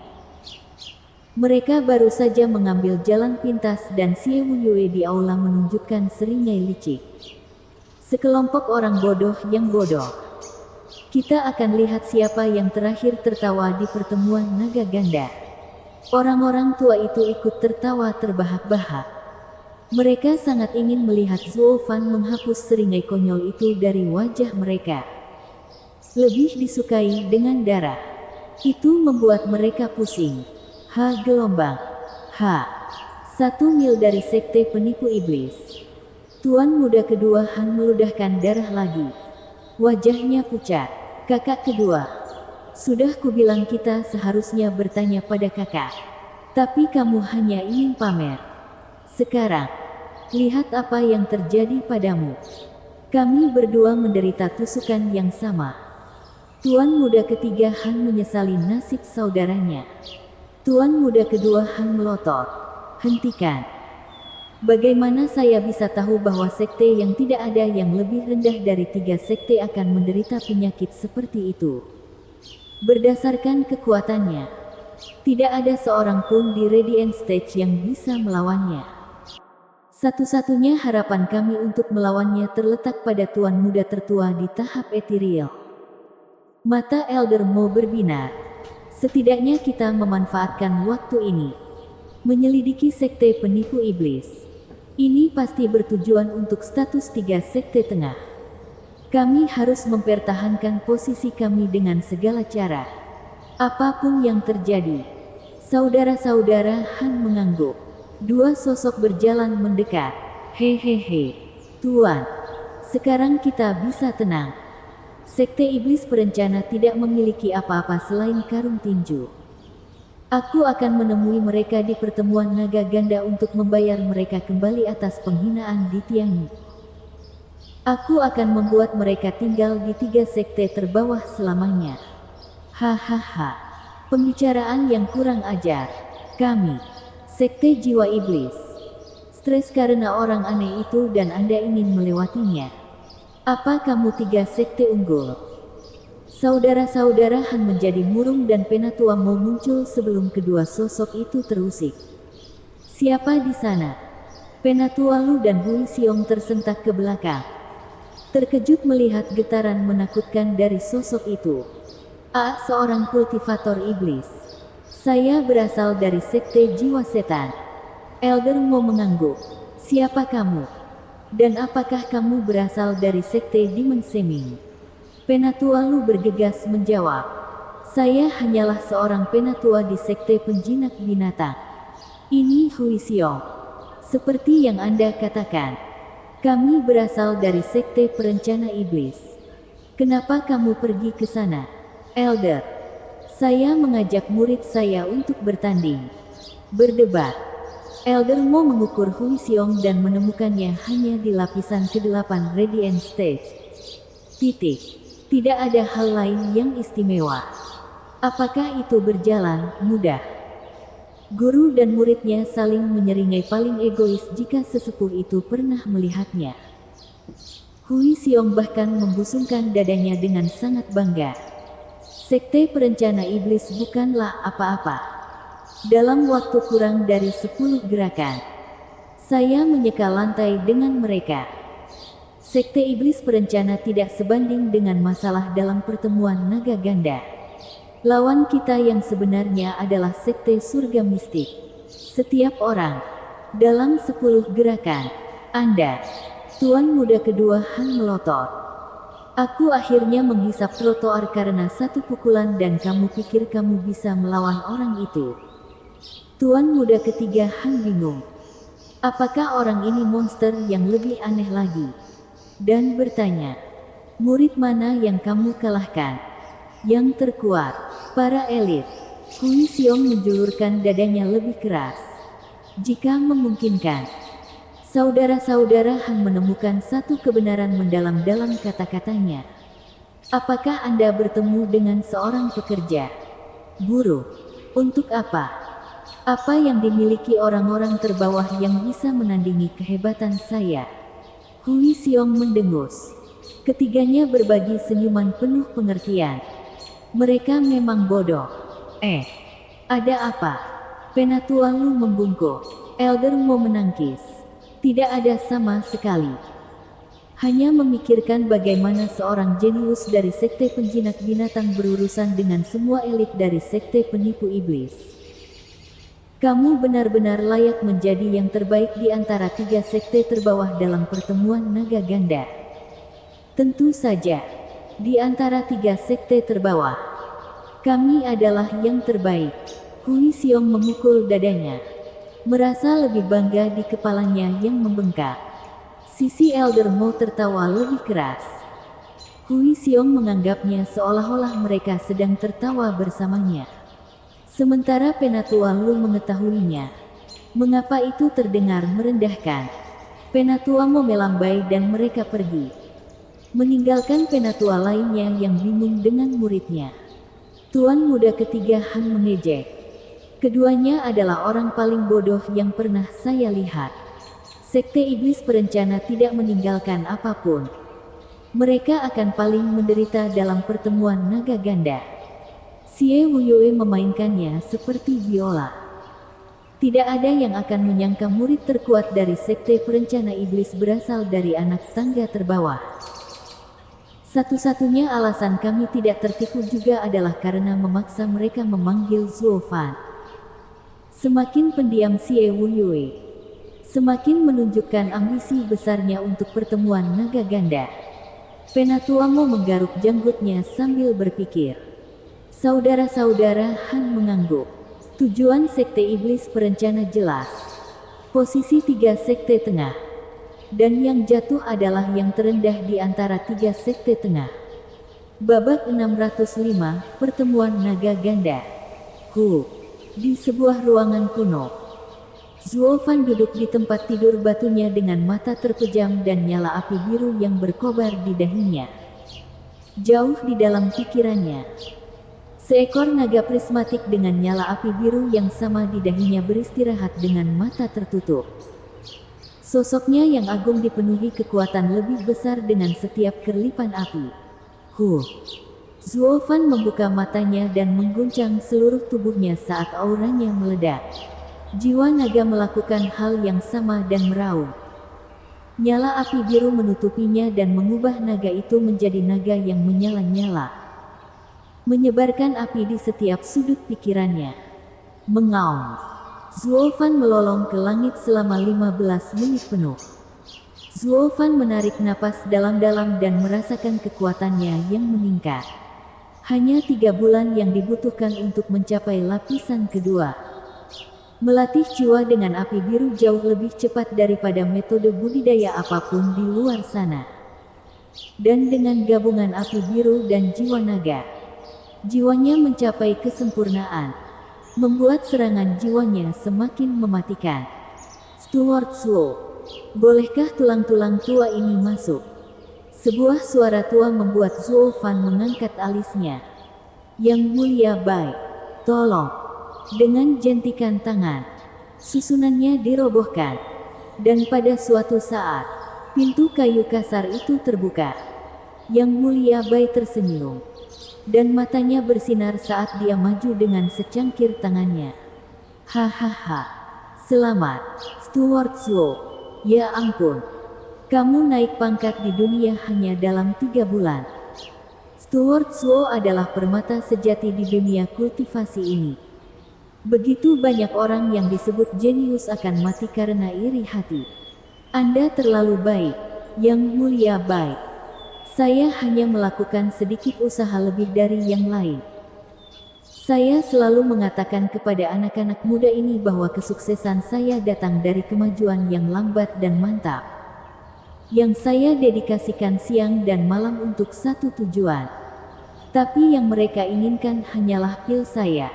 A: Mereka baru saja mengambil jalan pintas dan Xie Wuyue di aula menunjukkan seringai licik. Sekelompok orang bodoh yang bodoh. Kita akan lihat siapa yang terakhir tertawa di pertemuan naga ganda. Orang-orang tua itu ikut tertawa terbahak-bahak. Mereka sangat ingin melihat Zhuo Fan menghapus seringai konyol itu dari wajah mereka. Lebih disukai dengan darah. Itu membuat mereka pusing. Gelombang. 1 mil dari sekte penipu iblis. Tuan muda kedua Han meludahkan darah lagi. Wajahnya pucat. Kakak kedua. Sudah kubilang kita seharusnya bertanya pada kakak. Tapi kamu hanya ingin pamer. Sekarang, lihat apa yang terjadi padamu. Kami berdua menderita tusukan yang sama. Tuan muda ketiga Han menyesali nasib saudaranya. Tuan muda kedua Han melotot. Hentikan. Bagaimana saya bisa tahu bahwa sekte yang tidak ada yang lebih rendah dari 3 sekte akan menderita penyakit seperti itu? Berdasarkan kekuatannya, tidak ada seorang pun di Radiant Stage yang bisa melawannya. Satu-satunya harapan kami untuk melawannya terletak pada tuan muda tertua di tahap ethereal. Mata Elder Mo berbinar. Setidaknya kita memanfaatkan waktu ini. Menyelidiki sekte penipu iblis. Ini pasti bertujuan untuk status 3 sekte tengah. Kami harus mempertahankan posisi kami dengan segala cara. Apapun yang terjadi. Saudara-saudara Han mengangguk. 2 sosok berjalan mendekat. Hehehe. Tuan, sekarang kita bisa tenang. Sekte iblis perencana tidak memiliki apa-apa selain karung tinju. Aku akan menemui mereka di pertemuan naga ganda untuk membayar mereka kembali atas penghinaan di Tiangmu. Aku akan membuat mereka tinggal di 3 sekte terbawah selamanya. Hahaha. Pembicaraan yang kurang ajar. Kami, Sekte Jiwa Iblis. Stres karena orang aneh itu dan Anda ingin melewatinya. Apa kamu 3 sekte unggul? Saudara-saudara Han menjadi murung dan Penatua Mo muncul sebelum kedua sosok itu terusik. Siapa di sana? Penatua Lu dan Hui Xiong tersentak ke belakang. Terkejut melihat getaran menakutkan dari sosok itu. Seorang kultivator iblis. Saya berasal dari sekte jiwa setan. Elder Mo mengangguk. Siapa kamu? Dan apakah kamu berasal dari sekte Demon Seming? Penatua Lu bergegas menjawab. Saya hanyalah seorang penatua di sekte penjinak binatang. Ini Hui Xiong. Seperti yang Anda katakan. Kami berasal dari sekte perencana iblis. Kenapa kamu pergi ke sana? Elder. Saya mengajak murid saya untuk bertanding. Berdebat. Elder Mo mengukur Hui Xiong dan menemukannya hanya di lapisan ke-8 Radiant Stage. Titik. Tidak ada hal lain yang istimewa. Apakah itu berjalan mudah? Guru dan muridnya saling menyeringai paling egois jika sesepuh itu pernah melihatnya. Hui Xiong bahkan membusungkan dadanya dengan sangat bangga. Sekte perencana iblis bukanlah apa-apa. Dalam waktu kurang dari 10 gerakan, saya menyeka lantai dengan mereka. Sekte iblis perencana tidak sebanding dengan masalah dalam pertemuan naga ganda. Lawan kita yang sebenarnya adalah sekte surga mistik. Setiap orang. Dalam 10 gerakan. Anda. Tuan muda kedua Han melotot. Aku akhirnya menghisap trotoar karena satu pukulan dan kamu pikir kamu bisa melawan orang itu. Tuan muda ketiga Han bingung. Apakah orang ini monster yang lebih aneh lagi? Dan bertanya. Murid mana yang kamu kalahkan? Yang terkuat, para elit. Hui Xiong menjulurkan dadanya lebih keras. Jika memungkinkan. Saudara-saudara Han menemukan satu kebenaran mendalam dalam kata-katanya. Apakah Anda bertemu dengan seorang pekerja? Buruh. Untuk apa? Apa yang dimiliki orang-orang terbawah yang bisa menandingi kehebatan saya? Hui Xiong mendengus. Ketiganya berbagi senyuman penuh pengertian. Mereka memang bodoh. Ada apa? Penatua Lu membungkuk. Elder Mo menangkis. Tidak ada sama sekali. Hanya memikirkan bagaimana seorang jenius dari sekte penjinak binatang berurusan dengan semua elit dari sekte penipu iblis. Kamu benar-benar layak menjadi yang terbaik di antara 3 sekte terbawah dalam pertemuan naga ganda. Tentu saja. Di antara 3 sekte terbawah, kami adalah yang terbaik. Hui Xiong memukul dadanya. Merasa lebih bangga di kepalanya yang membengkak. Sisi Elder Mo tertawa lebih keras. Hui Xiong menganggapnya seolah-olah mereka sedang tertawa bersamanya. Sementara Penatua Lu mengetahuinya. Mengapa itu terdengar merendahkan? Penatua Mo melambai dan mereka pergi. Meninggalkan penatua lainnya yang bingung dengan muridnya. Tuan muda ketiga Han mengejek. Keduanya adalah orang paling bodoh yang pernah saya lihat. Sekte iblis perencana tidak meninggalkan apapun. Mereka akan paling menderita dalam pertemuan naga ganda. Xie Wuyue memainkannya seperti biola. Tidak ada yang akan menyangka murid terkuat dari sekte perencana iblis berasal dari anak tangga terbawah. Satu-satunya alasan kami tidak tertipu juga adalah karena memaksa mereka memanggil Zuo Fan. Semakin pendiam Xie Wuyue, semakin menunjukkan ambisi besarnya untuk pertemuan naga ganda. Penatua Mo menggaruk janggutnya sambil berpikir. Saudara-saudara Han mengangguk. Tujuan sekte iblis perencana jelas. Posisi 3 sekte tengah. Dan yang jatuh adalah yang terendah di antara 3 sekte tengah. Babak 605, Pertemuan Naga Ganda. Di sebuah ruangan kuno. Zuo Fan duduk di tempat tidur batunya dengan mata terpejam dan nyala api biru yang berkobar di dahinya. Jauh di dalam pikirannya, seekor naga prismatik dengan nyala api biru yang sama di dahinya beristirahat dengan mata tertutup. Sosoknya yang agung dipenuhi kekuatan lebih besar dengan setiap kerlipan api. Zuo Fan membuka matanya dan mengguncang seluruh tubuhnya saat auranya meledak. Jiwa naga melakukan hal yang sama dan meraung. Nyala api biru menutupinya dan mengubah naga itu menjadi naga yang menyala-nyala. Menyebarkan api di setiap sudut pikirannya. Mengaum. Zuo Fan melolong ke langit selama 15 menit penuh. Zuo Fan menarik napas dalam-dalam dan merasakan kekuatannya yang meningkat. Hanya 3 bulan yang dibutuhkan untuk mencapai lapisan kedua. Melatih jiwa dengan api biru jauh lebih cepat daripada metode budidaya apapun di luar sana. Dan dengan gabungan api biru dan jiwa naga, jiwanya mencapai kesempurnaan. Membuat serangan jiwanya semakin mematikan. Stuart Suo, bolehkah tulang-tulang tua ini masuk? Sebuah suara tua membuat Zuo Fan mengangkat alisnya. Yang Mulia Bai, tolong. Dengan jentikan tangan, susunannya dirobohkan. Dan pada suatu saat, pintu kayu kasar itu terbuka. Yang Mulia Bai tersenyum. Dan matanya bersinar saat dia maju dengan secangkir tangannya. Hahaha. Selamat, Stuart Zuo. Ya ampun. Kamu naik pangkat di dunia hanya dalam 3 bulan. Stuart Zuo adalah permata sejati di dunia kultivasi ini. Begitu banyak orang yang disebut jenius akan mati karena iri hati. Anda terlalu baik, Yang Mulia Bai. Saya hanya melakukan sedikit usaha lebih dari yang lain. Saya selalu mengatakan kepada anak-anak muda ini bahwa kesuksesan saya datang dari kemajuan yang lambat dan mantap. Yang saya dedikasikan siang dan malam untuk satu tujuan. Tapi yang mereka inginkan hanyalah pil saya.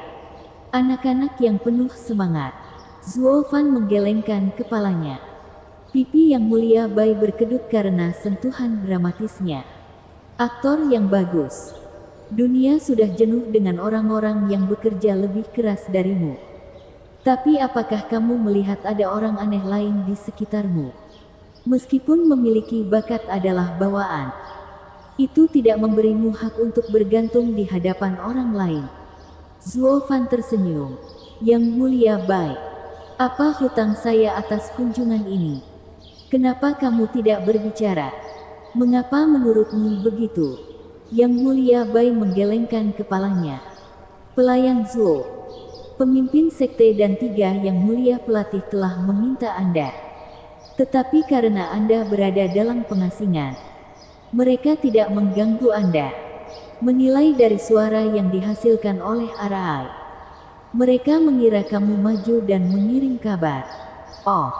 A: Anak-anak yang penuh semangat. Zuo Fan menggelengkan kepalanya. Pipi Yang Mulia Bai berkedut karena sentuhan dramatisnya. Aktor yang bagus. Dunia sudah jenuh dengan orang-orang yang bekerja lebih keras darimu. Tapi apakah kamu melihat ada orang aneh lain di sekitarmu? Meskipun memiliki bakat adalah bawaan, itu tidak memberimu hak untuk bergantung di hadapan orang lain. Zuo Fan tersenyum. Yang Mulia Bai, apa hutang saya atas kunjungan ini? Kenapa kamu tidak berbicara? Mengapa menurutmu begitu? Yang Mulia Bai menggelengkan kepalanya. Pelayan Zuo, pemimpin sekte dan 3 Yang Mulia pelatih telah meminta Anda. Tetapi karena Anda berada dalam pengasingan, mereka tidak mengganggu Anda. Menilai dari suara yang dihasilkan oleh Arai, mereka mengira kamu maju dan mengirim kabar. Oh,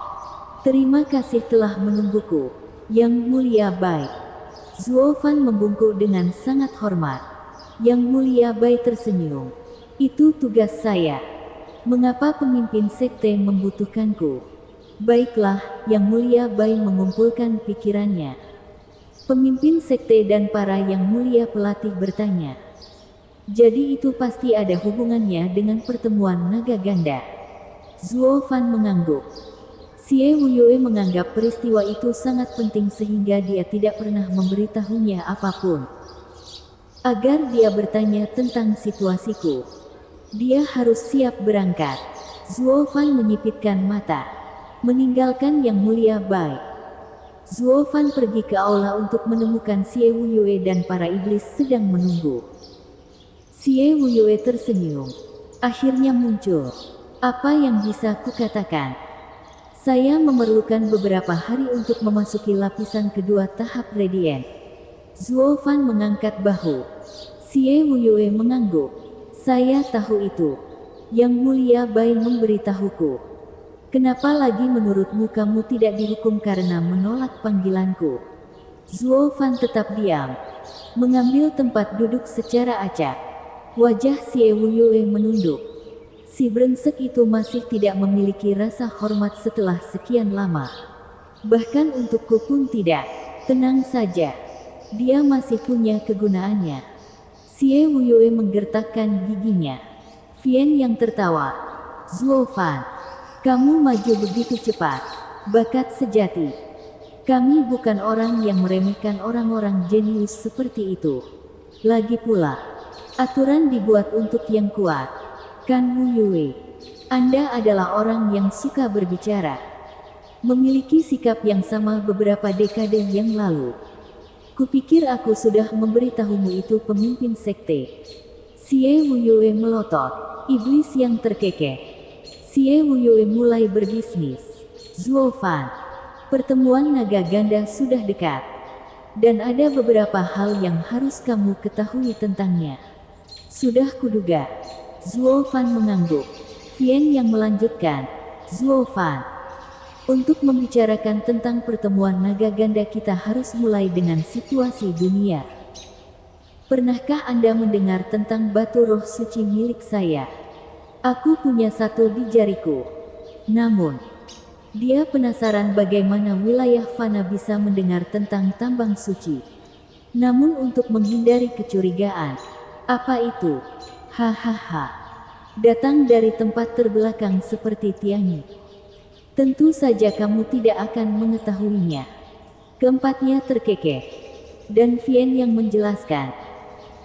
A: terima kasih telah menungguku, Yang Mulia Bai. Zuo Fan membungkuk dengan sangat hormat. Yang Mulia Bai tersenyum. Itu tugas saya. Mengapa pemimpin sekte membutuhkanku? Baiklah, Yang Mulia Bai mengumpulkan pikirannya. Pemimpin sekte dan para Yang Mulia pelatih bertanya. Jadi itu pasti ada hubungannya dengan pertemuan naga ganda. Zuo Fan mengangguk. Xie Wuyue menganggap peristiwa itu sangat penting sehingga dia tidak pernah memberitahunya apapun. Agar dia bertanya tentang situasiku, dia harus siap berangkat. Zuo Fan menyipitkan mata, meninggalkan Yang Mulia Bai. Zuo Fan pergi ke aula untuk menemukan Xie Wuyue dan para iblis sedang menunggu. Xie Wuyue tersenyum. Akhirnya muncul. Apa yang bisa kukatakan? Saya memerlukan beberapa hari untuk memasuki lapisan kedua tahap Radiant. Zuo Fan mengangkat bahu. Xie Wuyue mengangguk. Saya tahu itu. Yang Mulia Bai memberitahuku. Kenapa lagi menurutmu kamu tidak dihukum karena menolak panggilanku? Zuo Fan tetap diam. Mengambil tempat duduk secara acak. Wajah Xie Wuyue menunduk. Si brengsek itu masih tidak memiliki rasa hormat setelah sekian lama. Bahkan untukku pun tidak. Tenang saja. Dia masih punya kegunaannya. Xie Wuyue menggertakkan giginya. Vian yang tertawa. Zuo Fan, kamu maju begitu cepat. Bakat sejati. Kami bukan orang yang meremehkan orang-orang jenius seperti itu. Lagi pula, aturan dibuat untuk yang kuat. Kan Wuyue, Anda adalah orang yang suka berbicara. Memiliki sikap yang sama beberapa dekade yang lalu. Kupikir aku sudah memberitahumu itu pemimpin sekte. Xie Wuyue melotot. Iblis yang terkekeh. Xie Wuyue mulai berbisnis. Zuo Fan, pertemuan naga ganda sudah dekat. Dan ada beberapa hal yang harus kamu ketahui tentangnya. Sudah kuduga. Zuo Fan mengangguk. Vian yang melanjutkan. Zuo Fan, untuk membicarakan tentang pertemuan naga ganda kita harus mulai dengan situasi dunia. Pernahkah Anda mendengar tentang batu roh suci milik saya? Aku punya satu di jariku. Namun, Dia penasaran bagaimana wilayah fana bisa mendengar tentang tambang suci. Namun untuk menghindari kecurigaan, apa itu? Hahaha. Datang dari tempat terbelakang seperti Tianyi. Tentu saja kamu tidak akan mengetahuinya. Keempatnya terkekeh. Dan Vien yang menjelaskan,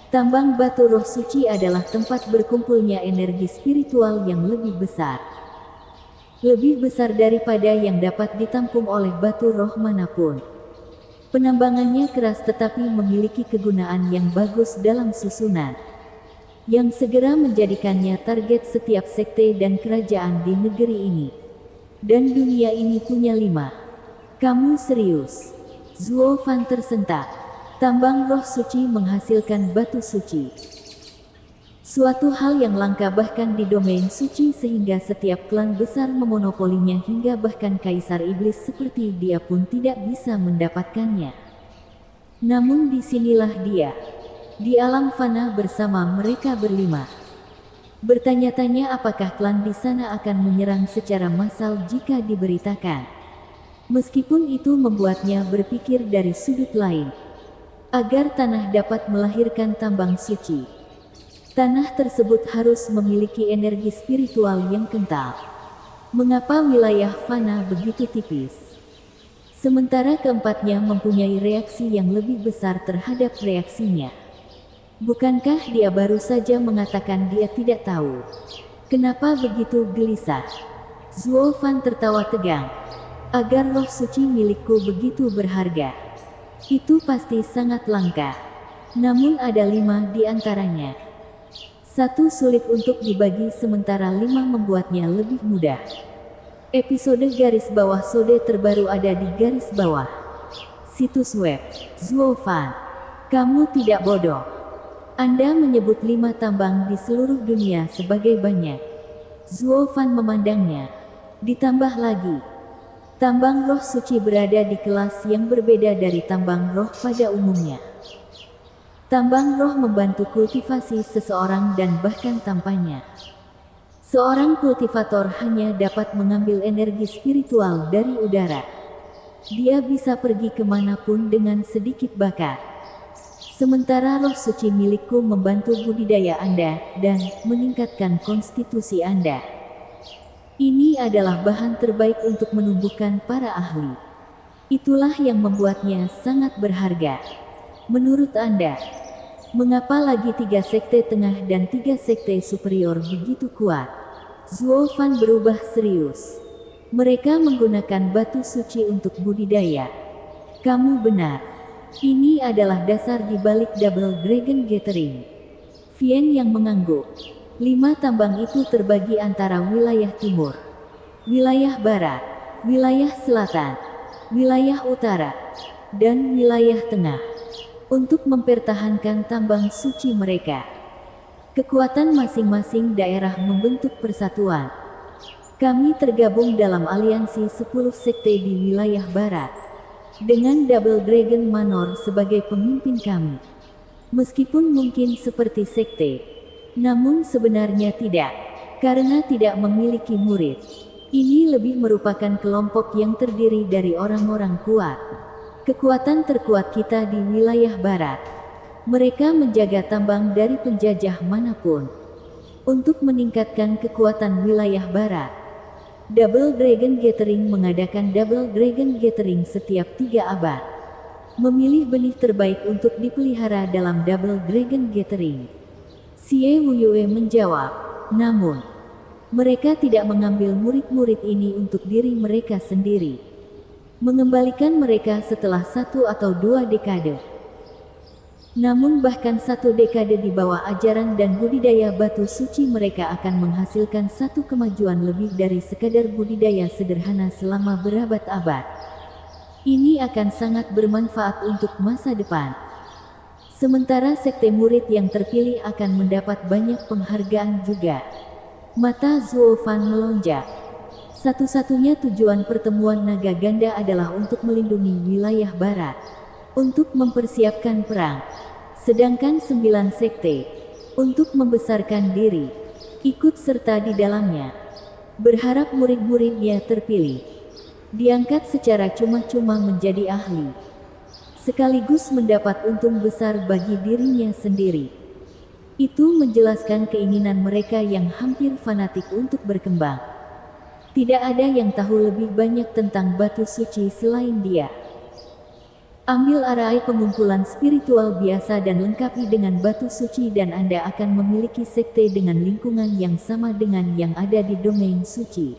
A: tambang batu roh suci adalah tempat berkumpulnya energi spiritual yang lebih besar. Lebih besar daripada yang dapat ditampung oleh batu roh manapun. Penambangannya keras tetapi memiliki kegunaan yang bagus dalam susunan, yang segera menjadikannya target setiap sekte dan kerajaan di negeri ini. Dan dunia ini punya 5. Kamu serius? Zuo Fan tersentak. Tambang roh suci menghasilkan batu suci. Suatu hal yang langka bahkan di domain suci sehingga setiap klan besar memonopolinya hingga bahkan kaisar iblis seperti dia pun tidak bisa mendapatkannya. Namun disinilah dia, di alam fana bersama mereka berlima. Bertanya-tanya apakah klan di sana akan menyerang secara massal jika diberitakan. Meskipun itu membuatnya berpikir dari sudut lain. Agar tanah dapat melahirkan tambang suci, tanah tersebut harus memiliki energi spiritual yang kental. Mengapa wilayah fana begitu tipis? Sementara keempatnya mempunyai reaksi yang lebih besar terhadap reaksinya. Bukankah dia baru saja mengatakan dia tidak tahu? Kenapa begitu gelisah? Zuo Fan tertawa tegang. Agar roh suci milikku begitu berharga, itu pasti sangat langka. Namun ada 5 di antaranya. 1 sulit untuk dibagi sementara 5 membuatnya lebih mudah. Episode garis bawah Sode terbaru ada di garis bawah. Situs web Zuo Fan. Kamu tidak bodoh. Anda menyebut 5 tambang di seluruh dunia sebagai banyak. Zuo Fan memandangnya. Ditambah lagi, tambang roh suci berada di kelas yang berbeda dari tambang roh pada umumnya. Tambang roh membantu kultivasi seseorang dan bahkan tampaknya seorang kultivator hanya dapat mengambil energi spiritual dari udara. Dia bisa pergi kemanapun dengan sedikit bakat. Sementara roh suci milikku membantu budidaya Anda dan meningkatkan konstitusi Anda. Ini adalah bahan terbaik untuk menumbuhkan para ahli. Itulah yang membuatnya sangat berharga. Menurut Anda, mengapa lagi 3 sekte tengah dan 3 sekte superior begitu kuat? Zuo Fan berubah serius. Mereka menggunakan batu suci untuk budidaya. Kamu benar. Ini adalah dasar di balik Double Dragon Gathering. Vien yang mengangguk. 5 tambang itu terbagi antara wilayah timur, wilayah barat, wilayah selatan, wilayah utara, dan wilayah tengah. Untuk mempertahankan tambang suci mereka. Kekuatan masing-masing daerah membentuk persatuan. Kami tergabung dalam aliansi 10 sekte di wilayah barat. Dengan Double Dragon Manor sebagai pemimpin kami. Meskipun mungkin seperti sekte, namun sebenarnya tidak, karena tidak memiliki murid. Ini lebih merupakan kelompok yang terdiri dari orang-orang kuat. Kekuatan terkuat kita di wilayah barat. Mereka menjaga tambang dari penjajah manapun. Untuk meningkatkan kekuatan wilayah barat, Double Dragon Gathering mengadakan Double Dragon Gathering setiap 3 abad. Memilih benih terbaik untuk dipelihara dalam Double Dragon Gathering. Xie Wuyue menjawab, namun, mereka tidak mengambil murid-murid ini untuk diri mereka sendiri. Mengembalikan mereka setelah 1 atau 2 dekade. Namun bahkan 1 dekade di bawah ajaran dan budidaya batu suci mereka akan menghasilkan satu kemajuan lebih dari sekadar budidaya sederhana selama berabad-abad. Ini akan sangat bermanfaat untuk masa depan. Sementara sekte murid yang terpilih akan mendapat banyak penghargaan juga. Mata Zuo Fan melonjak. Satu-satunya tujuan pertemuan naga ganda adalah untuk melindungi wilayah barat. Untuk mempersiapkan perang. Sedangkan 9 sekte, untuk membesarkan diri, ikut serta di dalamnya. Berharap murid-muridnya terpilih. diangkat secara cuma-cuma menjadi ahli, sekaligus mendapat untung besar bagi dirinya sendiri. Itu menjelaskan keinginan mereka yang hampir fanatik untuk berkembang. Tidak ada yang tahu lebih banyak tentang batu suci selain dia. Ambil arai pengumpulan spiritual biasa dan lengkapi dengan batu suci dan Anda akan memiliki sekte dengan lingkungan yang sama dengan yang ada di domain suci.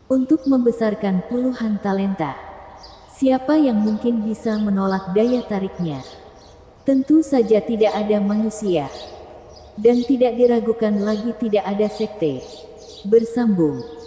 A: Untuk membesarkan puluhan talenta, siapa yang mungkin bisa menolak daya tariknya? Tentu saja tidak ada manusia. Dan tidak diragukan lagi tidak ada sekte. Bersambung.